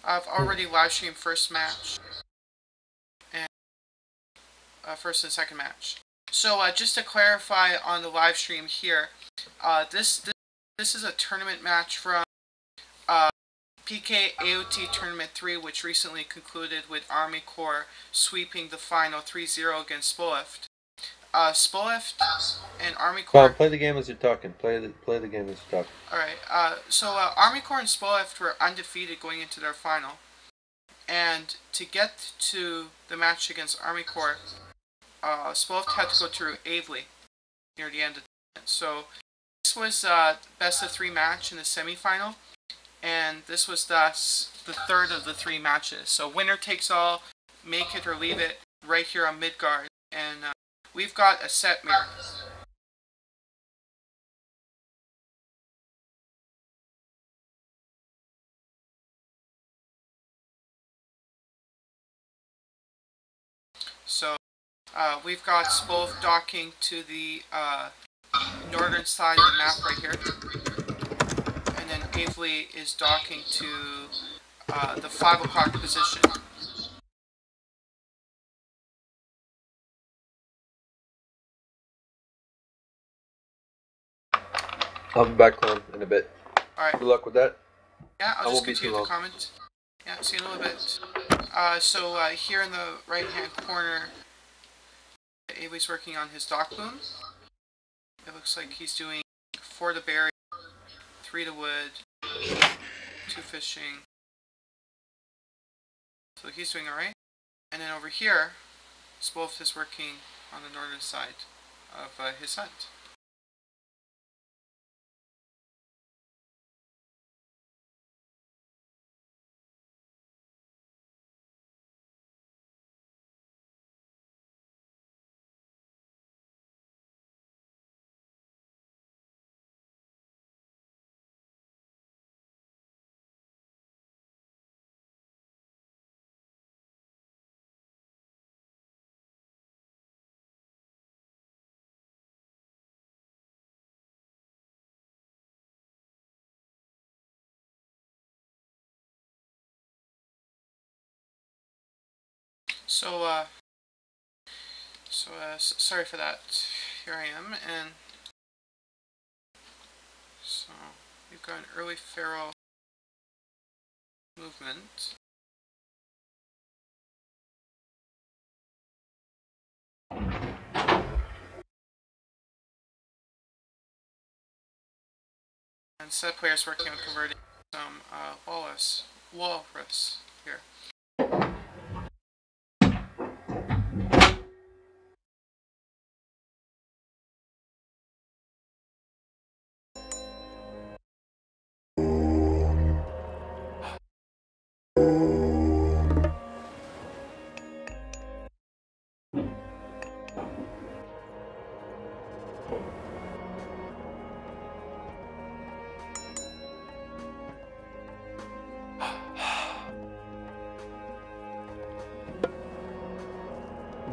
I've already live streamed first match and first and second match. So just to clarify on the live stream here, this is a tournament match from PK AoMT Tournament 3, which recently concluded with Army Corps sweeping the final 3-0 against Spoleft. Spoleft and Army Corps... Come on, play the game as you're talking. Play the game as you're talking. Alright, so Army Corps and Spoleft were undefeated going into their final. And to get to the match against Army Corps, Spoleft had to go through Avely near the end of the tournament. So this was best of 3 match in the semi-final. And this was thus the third of the 3 matches. So winner takes all, make it or leave it, right here on Midgard. And we've got a set mirror. So we've got Spoleft docking to the northern side of the map right here. And then Avely is docking to the 5 o'clock position. I'll be back on in a bit. Alright. Good luck with that. Yeah, I'll just continue the comment. Yeah, see you in a little bit. So here in the right hand corner, Avely's working on his dock boom. It looks like he's doing 4 to berry, 3 to wood, 2 fishing. So he's doing alright. And then over here, Spoleft is working on the northern side of his hunt. So, sorry for that. Here I am, and so we've got an early feral movement. And set players working on converting some walrus here.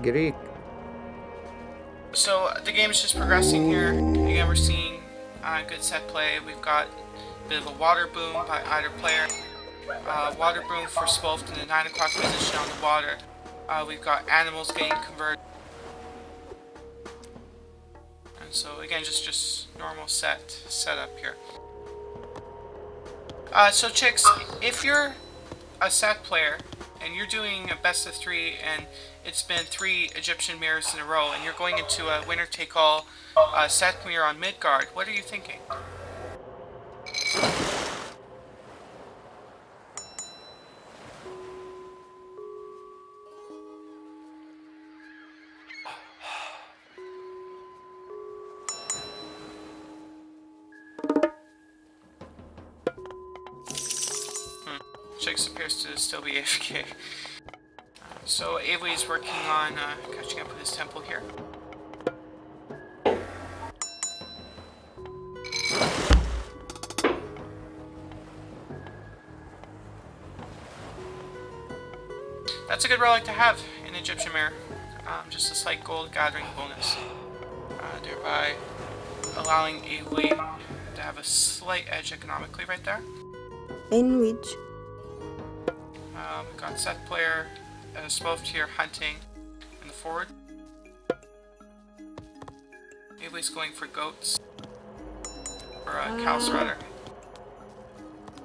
Greek. So the game is just progressing here. Again, we're seeing good set play. We've got a bit of a water boom by either player. Water boom for Spoleft in the 9 o'clock position on the water. We've got animals getting converted. And so again, just normal setup here. So chicks, if you're a set player and you're doing a best of 3 and it's been 3 Egyptian mirrors in a row and you're going into a winner take all set mirror on Midgard, what are you thinking? Chicks appears to still be AFK. So Avely is working on catching up with his temple here. That's a good relic to have in Egyptian Mirror. Just a slight gold gathering bonus. Thereby allowing Avely to have a slight edge economically right there. In which? We've got set player, both here hunting in the forward. Avely's going for goats, or cows rather.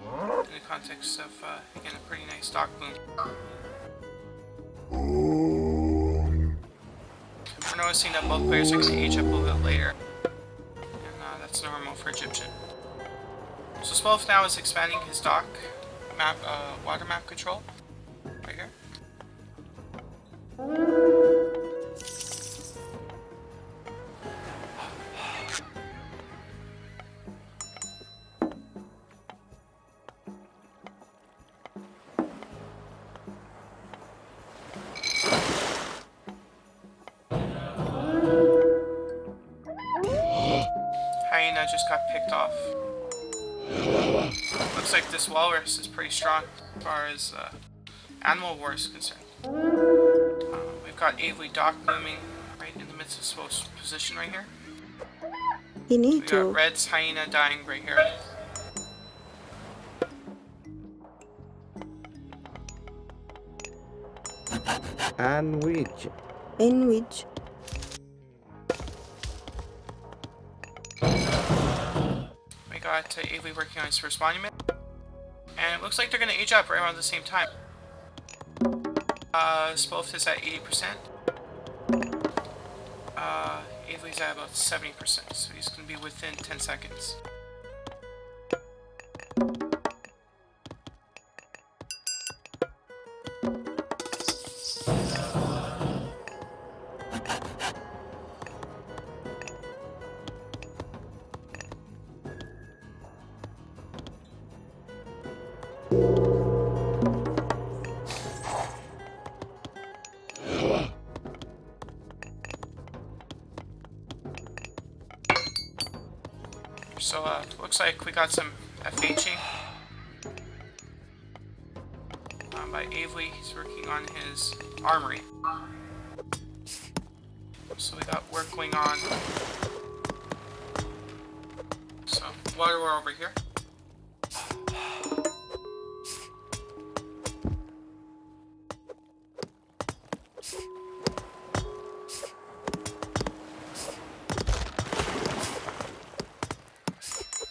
In the context of, again, a pretty nice dock boom. We're noticing that both players are going to age up a little bit later, and that's normal for Egyptian. So Spolf now is expanding his dock map, water map control, right here. Hyena just got picked off. Looks like this walrus is pretty strong as far as animal war is concerned. We've got Avely dock booming right in the midst of Spolf's position right here. You need We to. got Red's hyena dying right here. And which? In which? We got Avely working on his first monument. And it looks like they're going to age up right around the same time. Spolf is at 80%. Avely's at about 70%, so he's going to be within 10 seconds. So, looks like we got some FHing by Avely. He's working on his armory. So we got work going on. So, water war over here.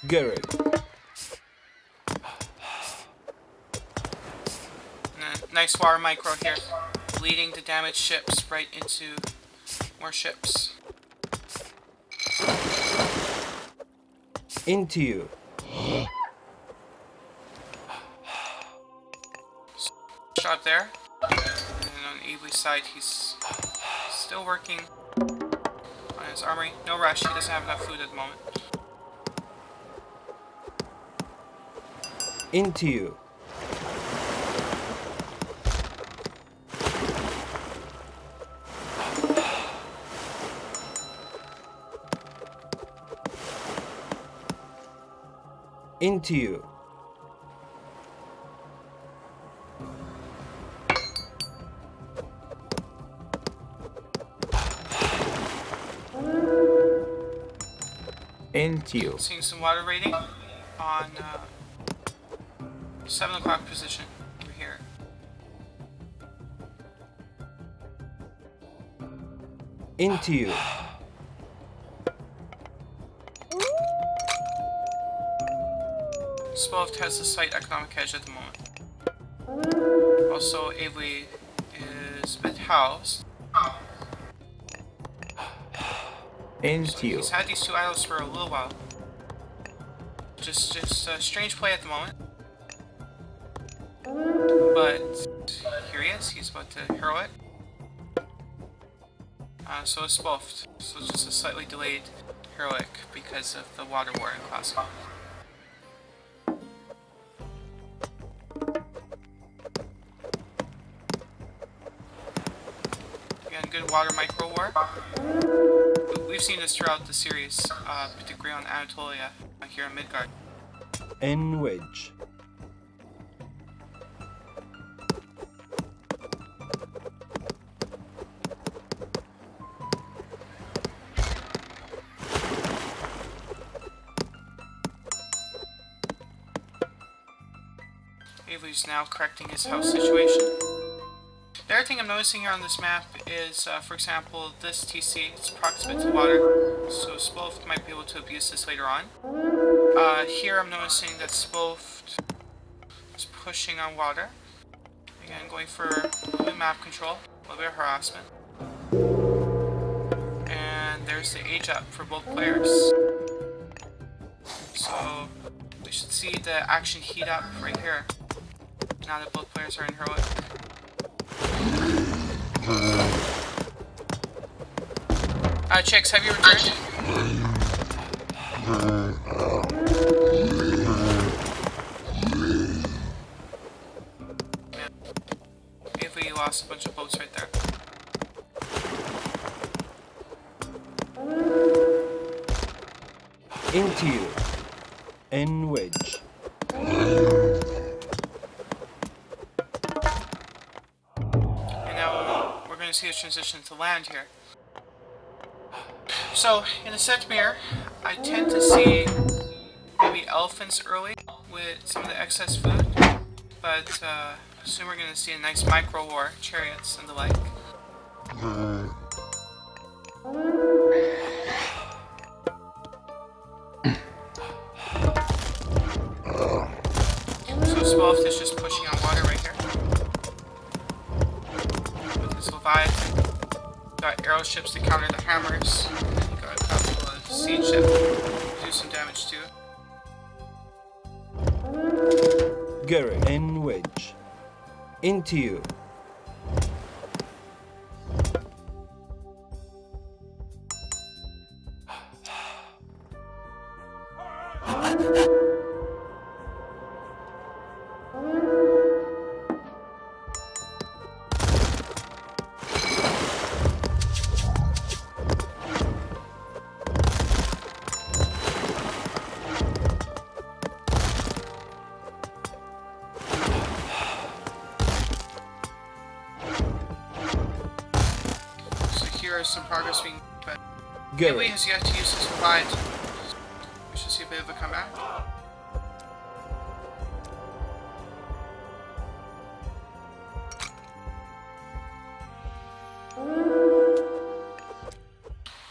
Garrett. Nice water micro here, leading the damaged ships right into more ships. Into you. Shot there. And on Avely's side, he's still working on his armory. No rush, he doesn't have enough food at the moment. Into you. Into you. Into you. Seeing some water rating on 7 o'clock position over here. Into you. Spolf has a slight economic edge at the moment. Also, Avely is a bit housed. Into you. He's had these two idols for a little while. Just a strange play at the moment. But here he is. He's about to hero it. So is Spolf. So it's just a slightly delayed heroic because of the water war in Classic. Again, good water micro war. We've seen this throughout the series, particularly on Anatolia, here in Midgard. And wedge. Avely Avely's now correcting his house situation. The other thing I'm noticing here on this map is, for example, this TC, it's proximate to water, so Spolf might be able to abuse this later on. Here I'm noticing that Spolf is pushing on water. Again, going for a little bit of map control, a little bit of harassment. And there's the age up for both players. So we should see the action heat up right here, now that both players are in heroic. Chicks, have you returned? Avely lost a bunch of boats right there. Into you. N wedge. And now we're going to see a transition to land here. So, in the set mirror, I tend to see maybe elephants early with some of the excess food, but soon we're going to see a nice micro war, chariots and the like. So Spolf is just pushing on water right here with his Leviathan. Got arrow ships to counter the hammers. Got a couple of siege ships to do some damage too. Gary. N wedge. Into you. Some progress being made, but Gary. Avely has yet to use his revive. We should see a bit of a comeback.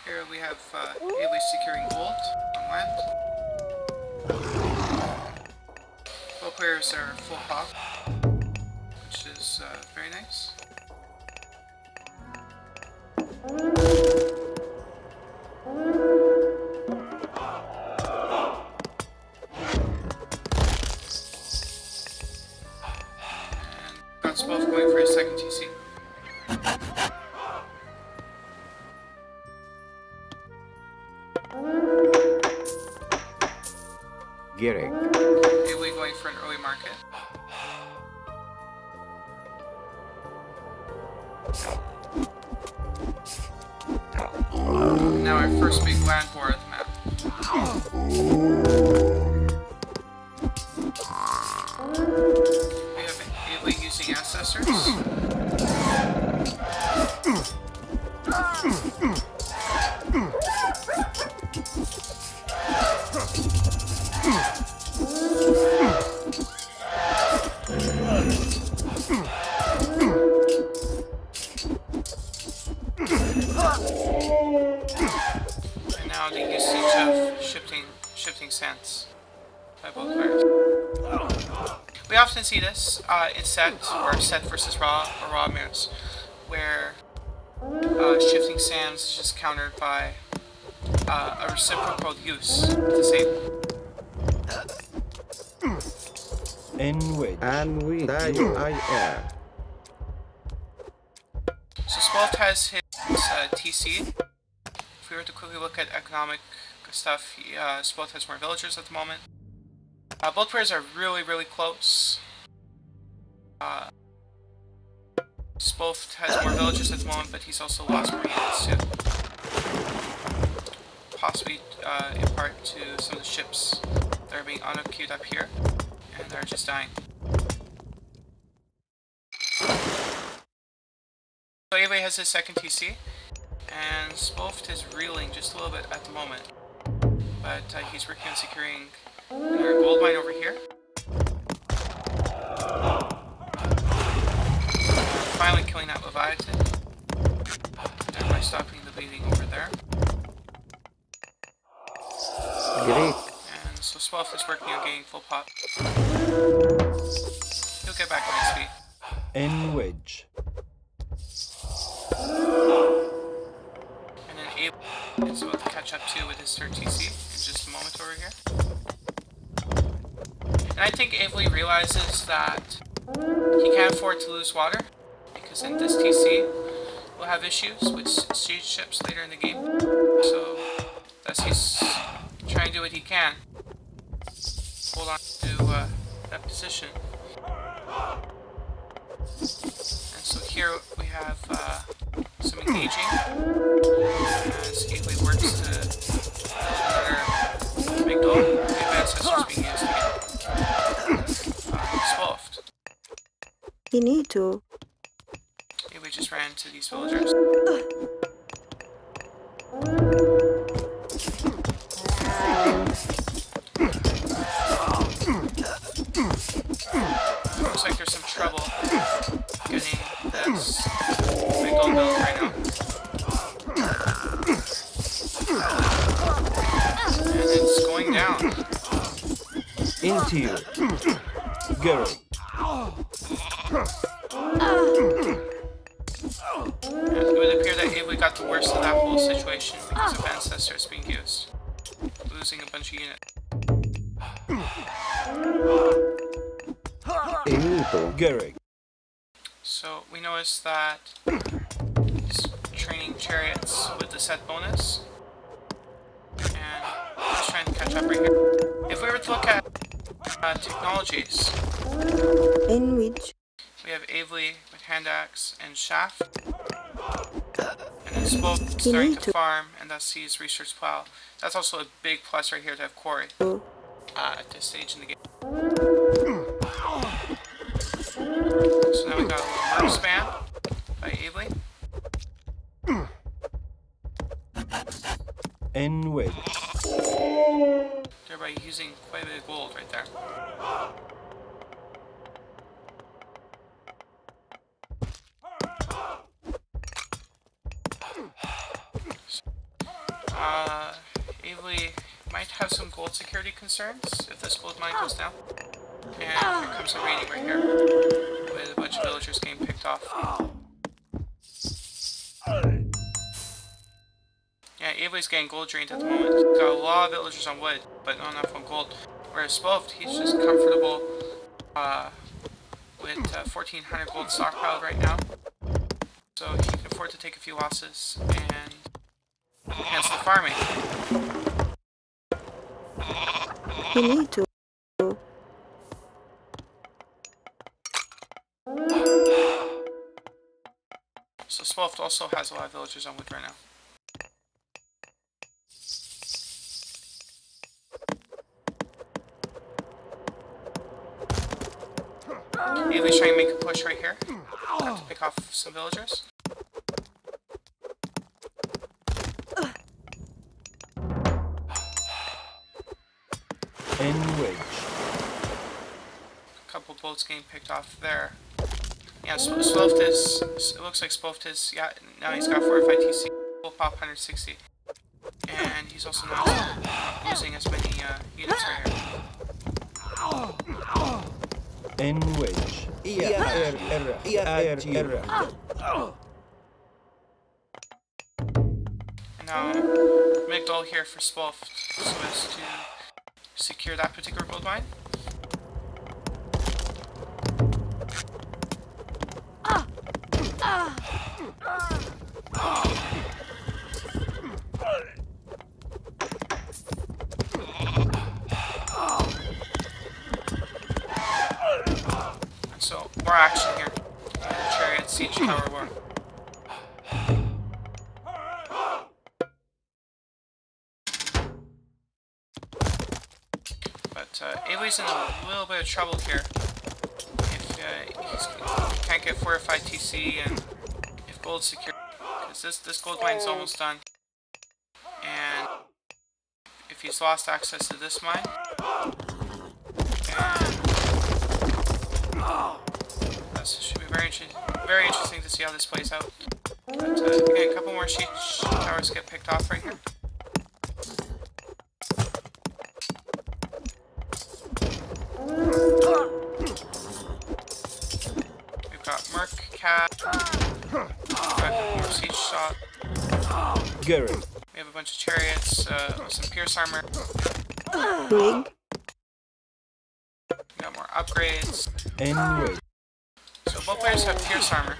Here we have Avely securing gold on land. Both players are full pop, which is very nice. Got both going for his second TC. Gary. Avely going for an early market. Now our first big land war of the map. We have Avely using ancestors. And now the usage of shifting sands by both players. We often see this in set or set versus raw or raw mirrors, where shifting sands is just countered by a reciprocal use of the same. N wedge. And we die I air. So Spolf has his TC. If we were to quickly look at economic stuff, Spolf has more villagers at the moment. Both players are really, really close. Spolf has more villagers at the moment, but he's also lost more units too. Possibly in part to some of the ships that are being auto-queued up here, and they're just dying. So Avely has his second TC, and Spolf is reeling just a little bit at the moment, but he's working on securing another gold mine over here. finally killing that Leviathan. Thereby stopping the bleeding over there. Greek. And so Swelf is working on getting full pop. He'll get back on his feet. N wedge. And then Avely is about to catch up too with his third TC in just a moment over here. And I think Avely realizes that he can't afford to lose water, because in this TC we'll have issues with siege ships later in the game. So thus he's trying to do what he can. Hold on to that position. And so here we have some engaging as Avely works to another big dog. The ancestors being used again. Swolfed. You need to. Avely just ran to these villagers. Looks like there's some trouble getting this big old build right now. And it's going down. Into you. Gary. And it would appear that Avely got the worst of that whole situation because of ancestors being used, losing a bunch of units. Emito. Gary. So we noticed that he's training chariots with the set bonus, and he's trying to catch up right here. If we were to look at technologies, In which we have Avely with hand axe and shaft, and then Spoke starting to farm, and thus sees research plow. That's also a big plus right here to have quarry at this stage in the game. So now we got a little merc spam by Avely. N wedge. Thereby using quite a bit of gold right there. Avely might have some gold security concerns if this gold mine goes down. And here comes a raiding right here, with a bunch of villagers getting picked off. Yeah, Avely's getting gold drained at the moment. He's got a lot of villagers on wood, but not enough on gold. Whereas Spofed, he's just comfortable with 1,400 gold stockpiled right now. So he can afford to take a few losses and cancel the farming. you need to. So Spofed also has a lot of villagers on wood right now. Avely's trying to make a push right here to pick off some villagers. N wedge. A couple boats getting picked off there. Yeah, Spofed is, it looks like Spofed is, yeah, now he's got 45 TC, full pop 160. And he's also not losing as many units right here. N wedge. And now, Migdol here for Spofed, so as to secure that particular gold mine. And so, more action here. Chariot Siege Tower War. But Avely's in a little bit of trouble here. If he can't get 4 or 5 TC and if gold's secure. Because this gold mine's almost done. And if he's lost access to this mine, and that should be very interesting see how this plays out. But again, a couple more siege towers get picked off right here. We've got Merc, Cat, got more siege shot. Gary. We have a bunch of chariots, some pierce armor. Rig. We got more upgrades. Enrage. So both players have pierce armor.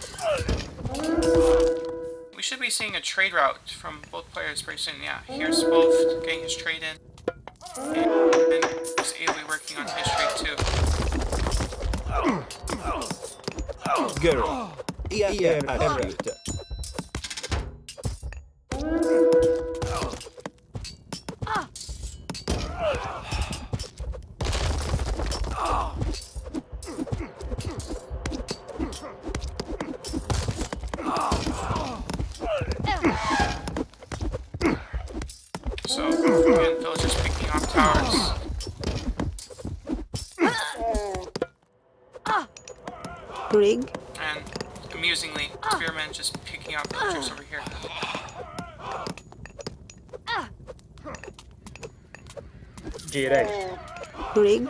We should be seeing a trade route from both players pretty soon. Yeah, here's both getting his trade in. And there's Avely working on his trade too. Gary. Yeah. So, again, villagers picking off towers. Rig. And, amusingly, spearmen just picking off villagers over here. Rig.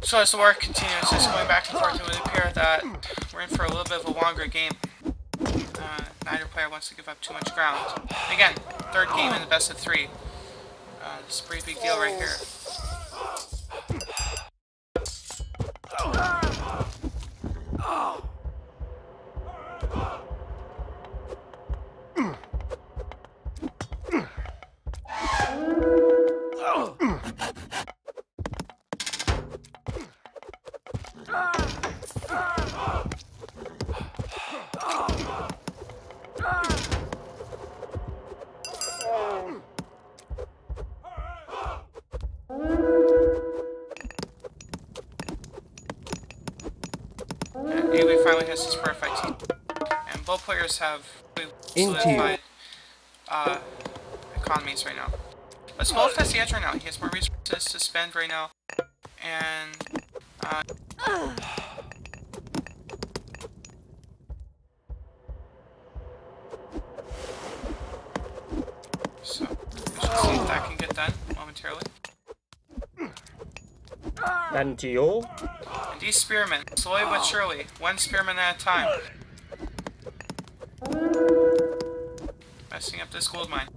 So as the war continues, it's going back and forth. It would appear that we're in for a little bit of a longer game. Neither player wants to give up too much ground. Again, third game in the best of 3. This is a pretty big deal right here. Avely finally has his perfect team. And both players have solidified economies right now. But Spolf has the edge right now. He has more resources to spend right now. And so we should see if that can get done momentarily. And these spearmen, slowly but surely, one spearman at a time. Messing up this gold mine.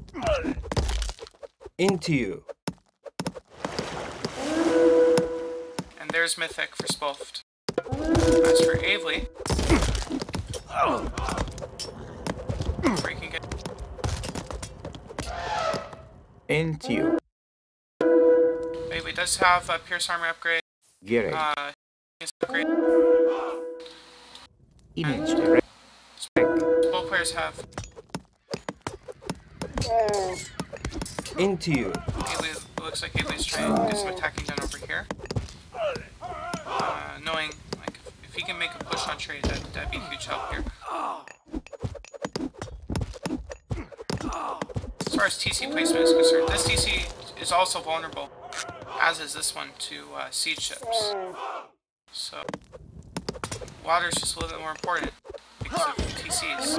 Into you. And there's Mythic for Spolft. As for Avely, freaking get. Into you. Avely does have a pierce armor upgrade. Gary. Upgrade. Image. Both players have. Into you. Avely, looks like Avely's trying to get some attacking done over here. Knowing, like, if he can make a push on trade, that'd be a huge help here. As far as TC placement is concerned, this TC is also vulnerable, as is this one, to siege ships. So, water is just a little bit more important because of TCs.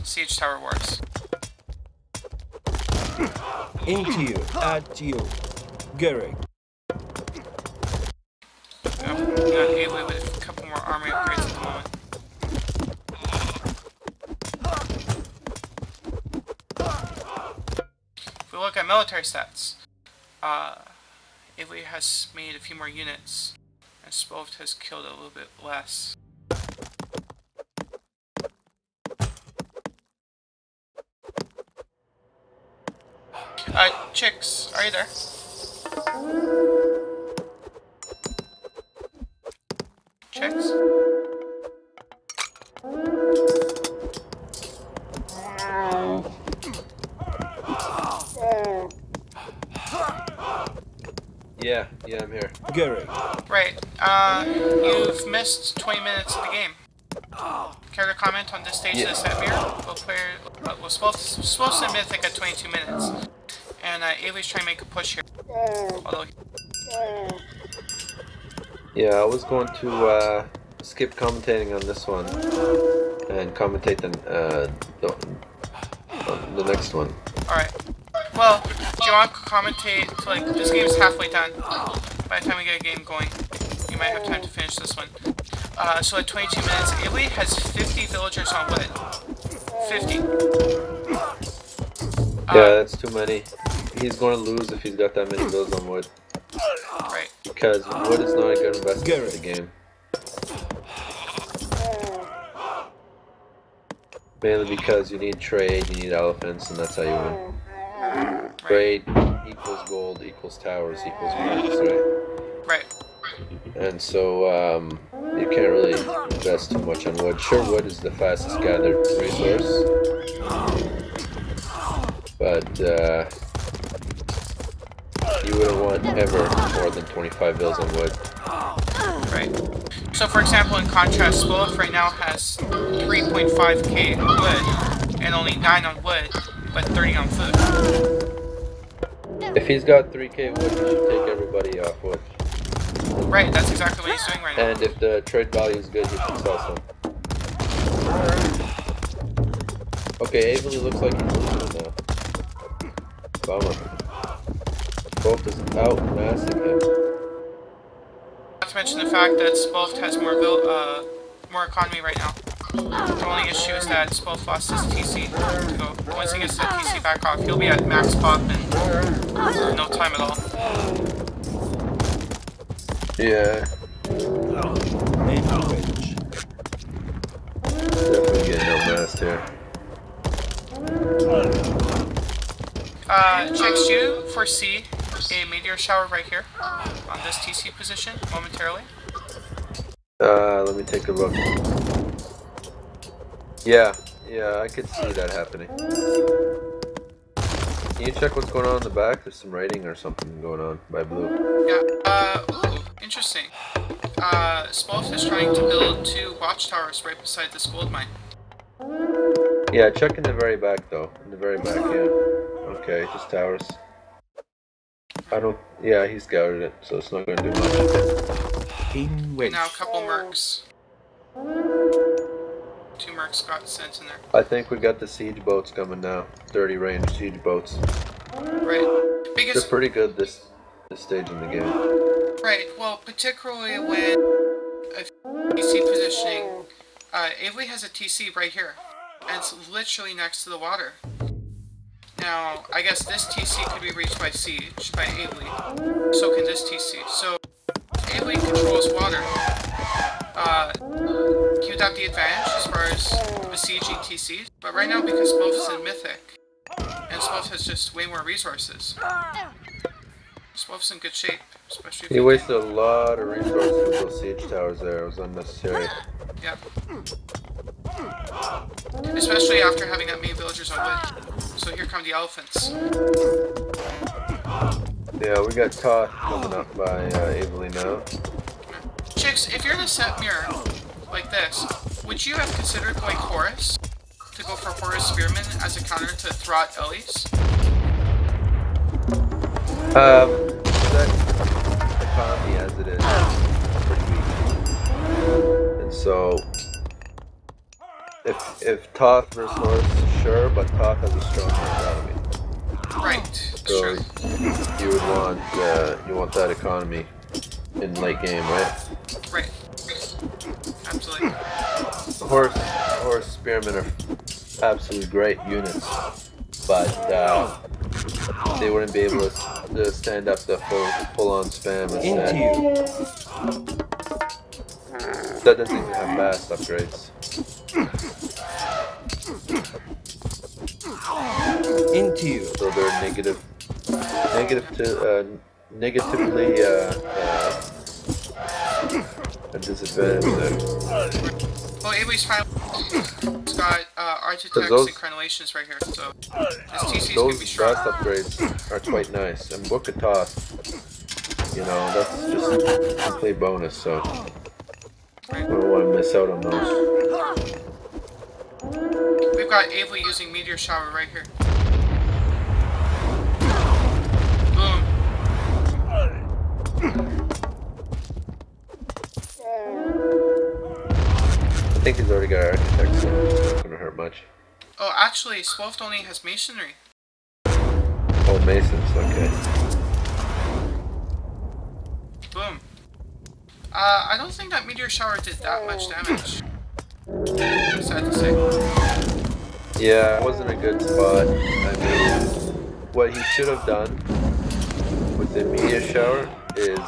Siege tower wars. Into you. At you. Gary. Got Avely with a couple more army upgrades at the moment. If we look at military stats, Avely has made a few more units, and Spolft has killed a little bit less. Chicks, are you there? Chicks? Yeah, I'm here. Gary. Right, you've missed 20 minutes of the game. Care to comment on this stage of the set mirror? Well, player was supposed to Mythic at 22 minutes. And Avely's trying to make a push here. Although... Yeah, I was going to skip commentating on this one and commentate the next one. Alright. Well, do you want to commentate, like, this game is halfway done. By the time we get a game going, you might have time to finish this one. So at 22 minutes, Avely has 50 villagers on wood. 50. Yeah, that's too many. He's going to lose if he's got that many builds on wood. Right. Because wood is not a good investment in the game. Mainly because you need trade, you need elephants, and that's how you win. Right. Trade equals gold, equals towers, equals mercs, right? Right. And so, you can't really invest too much on wood. Sure, wood is the fastest gathered resource. But, you wouldn't want ever more than 25 bills on wood. Right. So for example, in contrast, Spolef right now has 3.5k wood, and only 9 on wood, but 30 on food. If he's got 3k wood, he should take everybody off wood. Right, that's exactly what he's doing right now. And if the trade value is good, he should sell some. Okay, Avely looks like he's losing now. Bummer. Both is out-massing him. Not to mention the fact that Spolef has more economy right now. The only issue is that Spolef lost his TC to go. Once he gets the TC back off, he'll be at max pop in no time at all. Yeah. Language. Definitely getting out-massed here. Checks, do you foresee a meteor shower right here on this TC position momentarily? Let me take a look. Yeah, I could see that happening. Can you check what's going on in the back? There's some writing or something going on by blue. Yeah, ooh, interesting. Spolef is trying to build 2 watchtowers right beside this gold mine. Yeah, check in the very back though. In the very back, yeah. Okay, just towers. Yeah, he scouted it, so it's not going to do much. In which? Now a couple mercs. 2 mercs got sent in there. I think we got the siege boats coming now. 30 range siege boats. Right. Because They're pretty good this stage in the game. right, well, particularly when a TC positioning, Avely has a TC right here, and it's literally next to the water. Now, I guess this TC could be reached by siege, by Avely. So can this TC. So, Avely controls water. He would have the advantage as far as besieging TCs, but right now, because Spolef is in Mythic, and Spolef has just way more resources, Spolef's in good shape, especially if He wasted a lot of resources with those siege towers there. It was unnecessary. yeah. Especially after having that many villagers on wood. So here come the elephants. Yeah, we got Toth coming up by Avely now. Chicks, if you're in a set mirror like this, would you have considered going Horus? To go for Horus Spearman as a counter to Throt Ellies? That economy as it is pretty weak. And so if Toth versus Horus, sure, but Toth has a strong economy. Right, that's So true. you would want that economy in late game, right? Right. Absolutely. Horse Spearmen are absolutely great units, but they wouldn't be able to stand up the full-on spam instead. That doesn't even have fast upgrades. Into you. So they're negatively a disadvantage there. Well, Avely's finally got architects those- and crenellations right here, so this TC is going to be Those strong. fast upgrades are quite nice, and Book of Toth, you know, that's just a complete bonus, so I don't want to miss out on those. We've got Avely using meteor shower right here. Boom. I think he's already got architects, so it's not gonna hurt much. Oh, actually, Spolft only has masonry. Oh, masons, okay. Boom. I don't think that meteor shower did that much damage. Sad to say. Yeah, it wasn't a good spot. I mean, what he should have done with the meteor shower is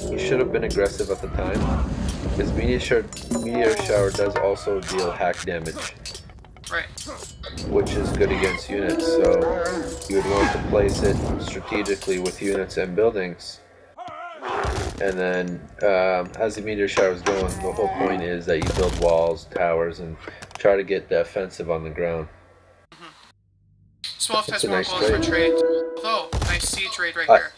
he should have been aggressive at the time. Because meteor shower does also deal hack damage. Right. Which is good against units, so you would want to place it strategically with units and buildings. And then, as the meteor shower is going, the whole point is that you build walls, towers, and try to get the offensive on the ground. Spolft has more nice bullets for trade. trade. Although, nice siege raid right here.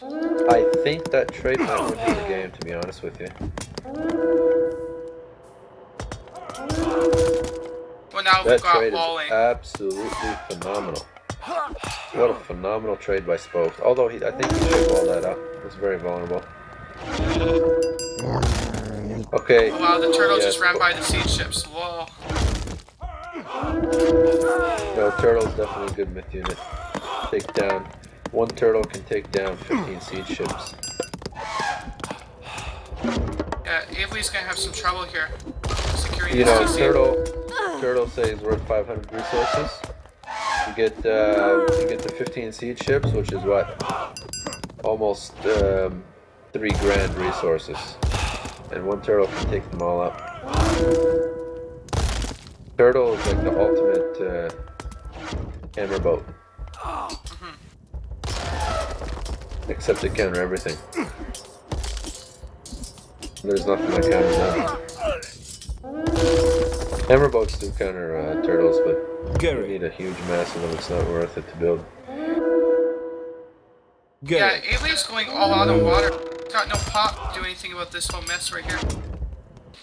I think that trade might win you the game, to be honest with you. Well, now That we've got trade walling. is absolutely phenomenal. What a phenomenal trade by Spoke. Although I think he should wall that up. It's very vulnerable. Okay. Oh, wow, the turtle yeah, just ran by the siege ships. Whoa. No, turtle's definitely a good myth unit. Take down. One turtle can take down 15 siege ships. Yeah, Avely's gonna have some trouble here. Securing You this know, TC. turtle say is worth 500 resources. You get the 15 siege ships, which is what, almost 3 grand resources, and one turtle can take them all up. Turtle is like the ultimate hammer boat, except they counter everything. There's nothing that counters them. Hammer boats do counter turtles, but you need a huge mass of them. It's not worth it to build. Yeah, Avely's going all out on water. Got no pop to do anything about this whole mess right here.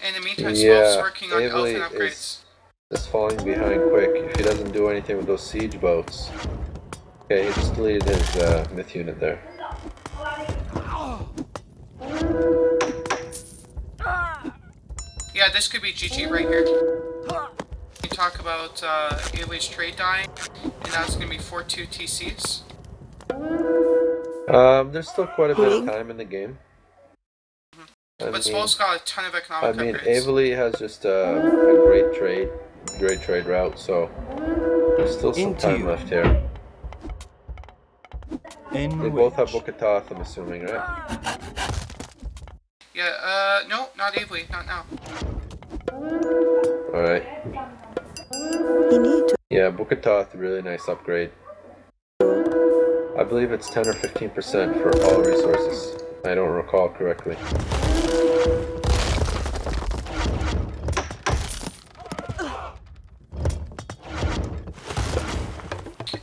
In the meantime, Spolft's working on Avely elfin upgrades. is falling behind quick. If he doesn't do anything with those siege boats. Okay, he just deleted his myth unit there. Yeah, this could be GG right here. We talk about Avely's trade dying, and now it's going to be 4-2 TCs. There's still quite a bit of time in the game. But Spolft's got a ton of economic upgrades. Avely has just a great trade route, so there's still some time left here. They both have Bukatoth, I'm assuming, right? Yeah, no, not Avely, not now. Alright. You need to. Yeah, Bukatoth, really nice upgrade. I believe it's 10 or 15% for all resources. I don't recall correctly.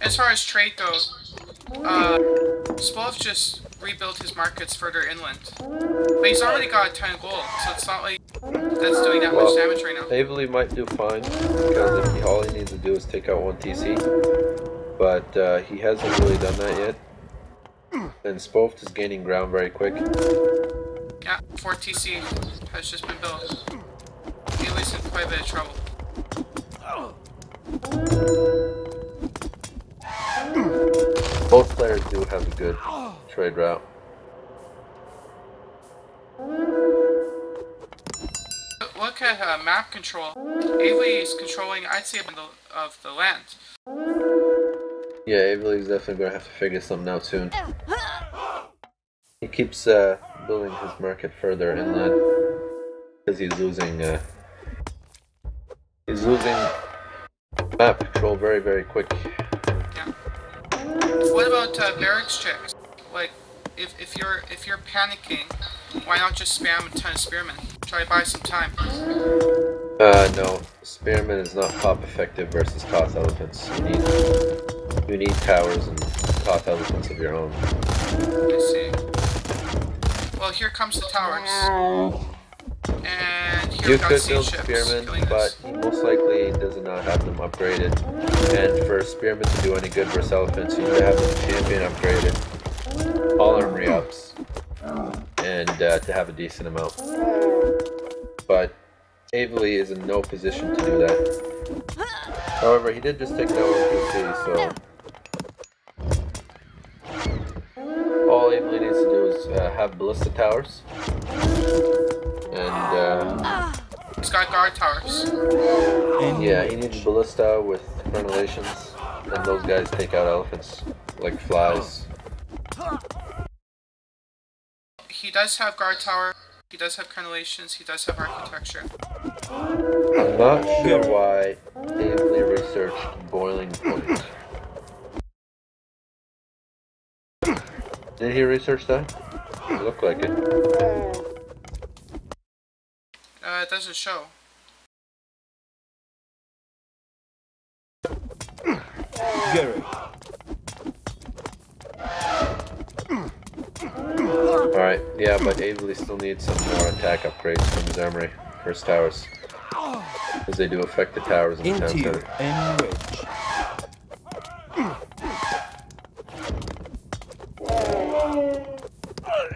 As far as trade goes, Spolft just rebuilt his markets further inland. But he's already got a ton of gold, so it's not like that's doing that much damage right now. Avely might do fine, because all he needs to do is take out 1 TC. But he hasn't really done that yet. And Spolft is gaining ground very quick. Yeah, 4 TC has just been built. Avely's in quite a bit of trouble. Both players do have a good trade route. Look at map control. Avely is controlling, I'd say, of the land. Yeah, Avely's definitely going to have to figure something out soon. He keeps building his market further inland because he's losing map control very, very quick. Yeah. What about barracks checks? Like, if you're panicking, why not just spam a ton of spearmen? Try to buy some time. No, spearmen is not pop effective versus Toth elephants. You need towers and Toth elephants of your own. I see. Well, here comes the towers. And here You we got could sea build ships spearmen, killing but this. he most likely does not have them upgraded. And for spearmen to do any good versus elephants, you need to have the champion upgraded, all armory ups, and to have a decent amount. But Avely is in no position to do that. However, he did just take down one PC, so all Avely needs to do is have ballista towers, and He's got guard towers. yeah, he needs ballista with crenellations, and those guys take out elephants like flies. He does have guard tower. He does have crenellations. He does have architecture. I'm not sure why Avely researched boiling point. Did he research that? It looked like it. It doesn't show. Gary. Alright, yeah, but Avely still needs some more attack upgrades from his armory for his towers. Because they do affect the towers in the town Into center. and wedge.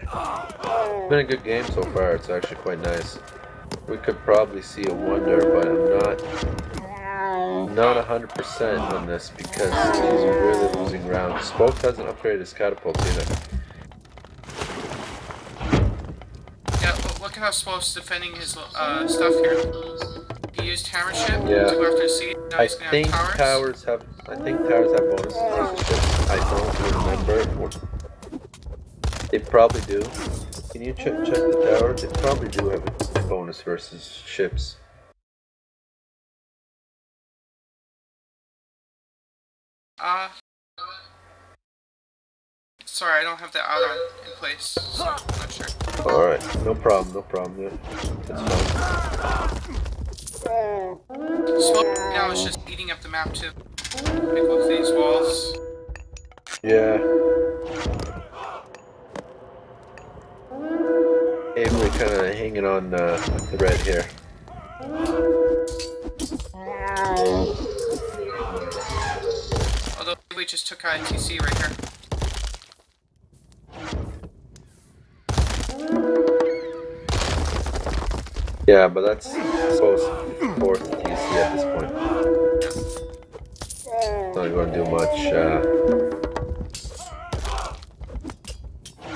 It's been a good game so far, it's actually quite nice. We could probably see a wonder, but I'm not 100% on this because he's really losing ground. Spoke hasn't upgraded his catapults either. Yeah, look at how Spoke's defending his stuff here. He used hammer ship Yeah. to go after the siege. Now I he's gonna think have towers have bonuses versus ships. I don't remember. They probably do. Can you check the tower? They probably do have a bonus versus ships. Sorry, I don't have the add-on in place, so I'm not sure. Alright, no problem, yeah. That's fine. Smoke now is just eating up the map too. Like with these walls. Yeah. Avely kinda hanging on a thread here. Although we just took out a TC right here. Yeah, but that's supposed fourth TC at this point. Not going to do much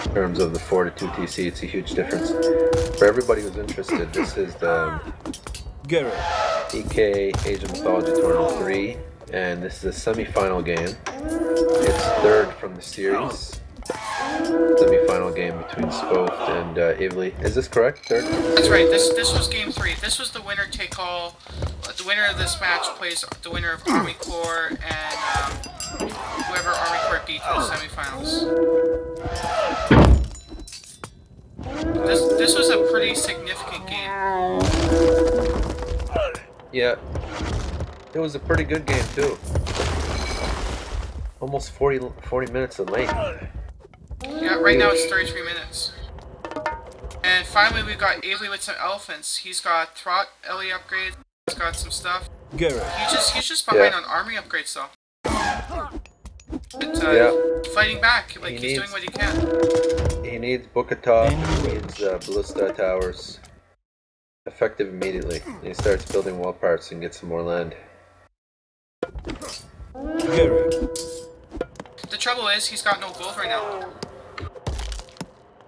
in terms of the 4-2 TC. It's a huge difference. For everybody who's interested, this is the EK Age of Mythology Tournament 3, and this is a semi-final game. It's third from the series. Semi-final game between Spoke and Avely. Is this correct? Third? That's right. This was game 3. This was the winner take all. The winner of this match plays the winner of Army Corps and whoever Army Corps beat in the semifinals. This was a pretty significant game. Yeah. It was a pretty good game too. Almost 40 minutes of length. Yeah, right now it's 33 minutes. And finally we got Avely with some elephants. He's got Throt Ellie upgrades, he's got some stuff. He's just behind on army upgrades though. But fighting back, like he's doing what he can. He needs Bukatov, he needs ballista towers. Effective immediately. And he starts building wall parts and gets some more land. The trouble is, he's got no gold right now.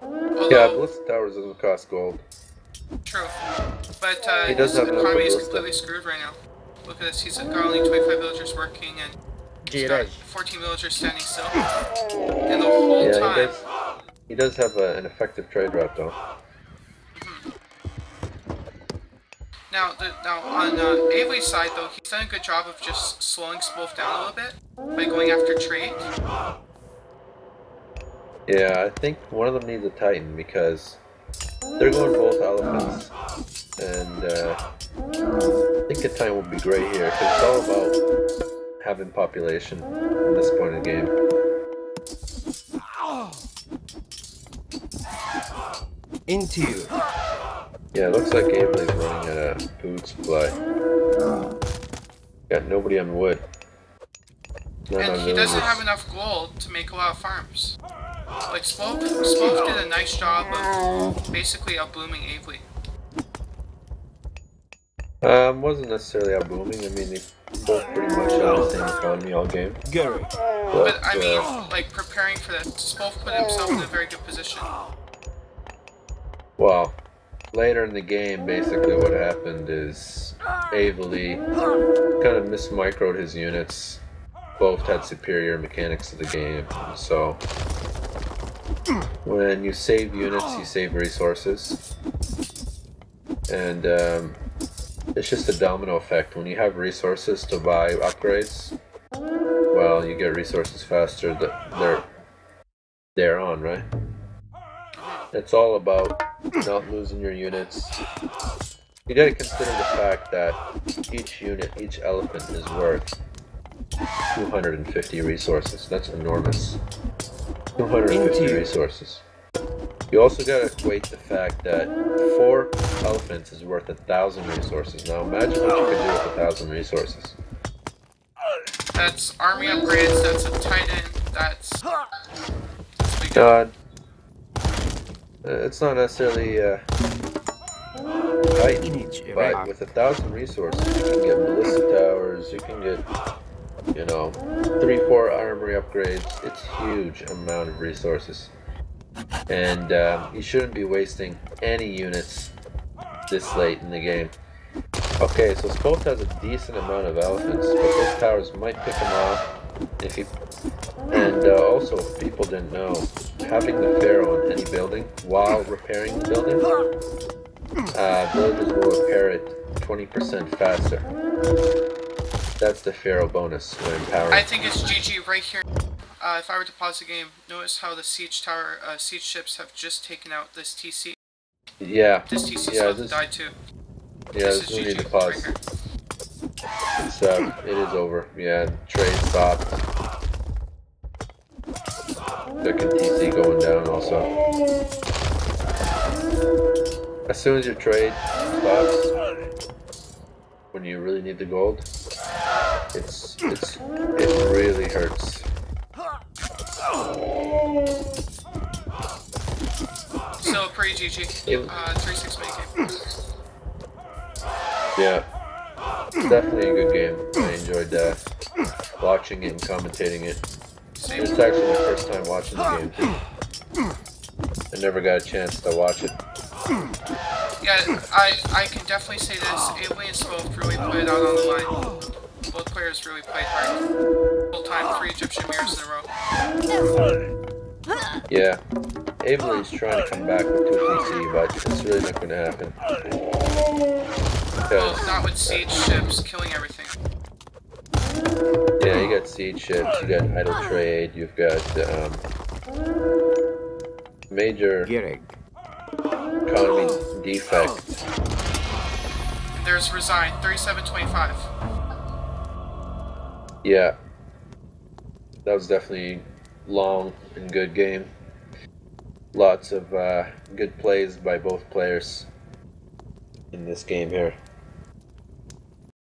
Although, yeah, ballista towers doesn't cost gold. True. But he does his have economy is ballista. completely screwed right now. Look at this, he's got only 25 villagers working and he's got 14 villagers standing still. And the whole time... He does have an effective trade route though. Now on Avely's side though, he's done a good job of just slowing Spoke down a little bit by going after trade. Yeah, I think one of them needs a Titan because they're going both elephants, and I think a Titan would be great here because it's all about having population at this point in the game. Into you. Yeah, it looks like Avely's running out of food supply. Got nobody on wood. None And on he doesn't villagers. have enough gold to make a lot of farms. Like, Spove did a nice job of basically outbooming Avely. Wasn't necessarily out booming. I mean, they both pretty much had the same economy all game. Gary. But I mean, like, preparing for that, Spove put himself in a very good position. Well, later in the game, basically what happened is Avely kind of mismicroed his units. Both had superior mechanics to the game, so when you save units, you save resources, and it's just a domino effect. When you have resources to buy upgrades, well, you get resources faster. They're on, right? It's all about not losing your units. You gotta consider the fact that each unit, each elephant is worth 250 resources. That's enormous. 250 resources. You also gotta equate the fact that 4 elephants is worth 1,000 resources. Now imagine what you could do with 1,000 resources. That's army upgrades, that's a titan, that's... God. It's not necessarily tight, but with 1,000 resources, you can get ballista towers, you can get, you know, 3-4 armory upgrades. It's a huge amount of resources. And you shouldn't be wasting any units this late in the game. Okay, so Spove has a decent amount of elephants, but those towers might pick him off. If he, and also, if people didn't know, having the Pharaoh on any building while repairing the building, villagers will repair it 20% faster. That's the Pharaoh bonus when empowering. I think it's GG right here. If I were to pause the game, notice how the siege tower, siege ships have just taken out this TC. Yeah. This TC yeah, still died too. Yeah, there's no need to pause. Right, It's, it is over. Yeah, trade stopped. Second TC going down also. As soon as your trade stops, when you really need the gold, it really hurts. So pretty GG. 3-6 mini game. Yeah, it's definitely a good game. I enjoyed watching it and commentating it. Same. It's actually my first time watching the game too. I never got a chance to watch it. Yeah, I can definitely say this. Avely and Spove really played out on the line. Both players really played hard. Full time, 3 Egyptian mirrors in a row. Yeah, Avely's trying to come back with 2 PC, but it's really not going to happen. Well, not with siege ships killing everything. Yeah, you got siege ships, you got idle trade, you've got major economy defect. And there's resign, 37-25. Yeah, that was definitely long and good game. Lots of good plays by both players in this game here.